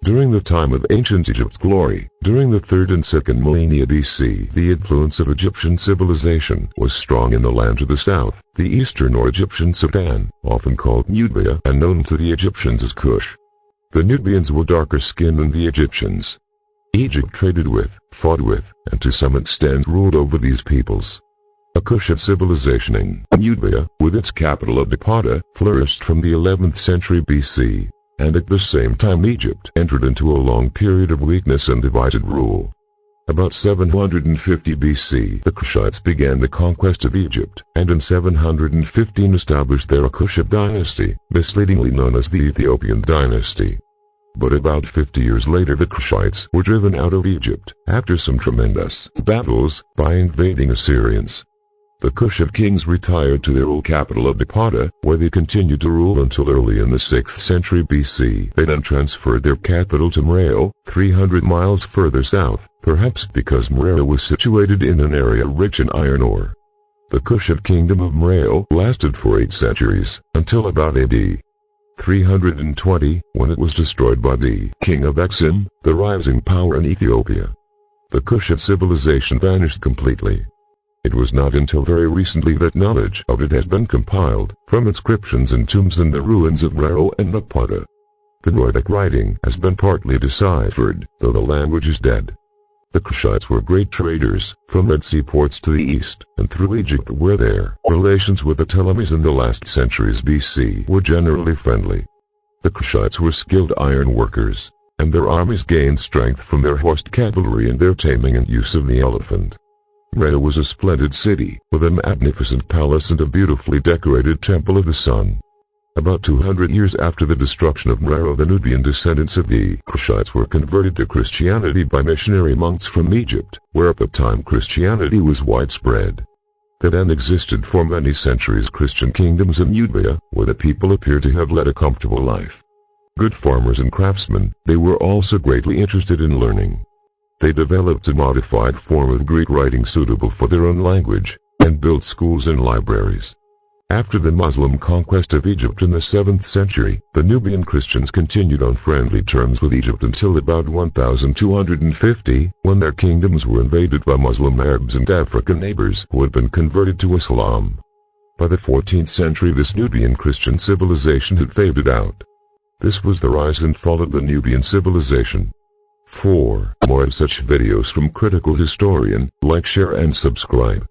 During the time of ancient Egypt's glory, during the 3rd and 2nd millennia BC, the influence of Egyptian civilization was strong in the land to the south, the eastern or Egyptian Sudan, often called Nubia and known to the Egyptians as Kush. The Nubians were darker skinned than the Egyptians. Egypt traded with, fought with, and to some extent ruled over these peoples. A Kushite civilization in Nubia, with its capital of Napata, flourished from the 11th century BC, and at the same time Egypt entered into a long period of weakness and divided rule. About 750 BC the Kushites began the conquest of Egypt, and in 715 established their Kushite dynasty, misleadingly known as the Ethiopian dynasty. But about 50 years later the Kushites were driven out of Egypt, after some tremendous battles, by invading Assyrians. The Kushite kings retired to their old capital of Napata, where they continued to rule until early in the 6th century BC. They then transferred their capital to Meroetic, 300 miles further south, perhaps because Meroetic was situated in an area rich in iron ore. The Kushite kingdom of Meroetic lasted for 8 centuries, until about AD 320, when it was destroyed by the king of Exim, the rising power in Ethiopia. The Kushite civilization vanished completely. It was not until very recently that knowledge of it has been compiled, from inscriptions and tombs in the ruins of Meroetic and Napata. The Meroetic writing has been partly deciphered, though the language is dead. The Kushites were great traders, from Red Sea ports to the east, and through Egypt where their relations with the Ptolemies in the last centuries BC were generally friendly. The Kushites were skilled iron workers, and their armies gained strength from their horsed cavalry and their taming and use of the elephant. Meroetic was a splendid city, with a magnificent palace and a beautifully decorated temple of the sun. About 200 years after the destruction of Meroetic, the Nubian descendants of the Kushites were converted to Christianity by missionary monks from Egypt, where at the time Christianity was widespread. There then existed for many centuries Christian kingdoms in Nubia, where the people appear to have led a comfortable life. Good farmers and craftsmen, they were also greatly interested in learning. They developed a modified form of Greek writing suitable for their own language, and built schools and libraries. After the Muslim conquest of Egypt in the 7th century, the Nubian Christians continued on friendly terms with Egypt until about 1250, when their kingdoms were invaded by Muslim Arabs and African neighbors who had been converted to Islam. By the 14th century this Nubian Christian civilization had faded out. This was the rise and fall of the Nubian civilization. For more of such videos from Critical Historian, like, share and subscribe.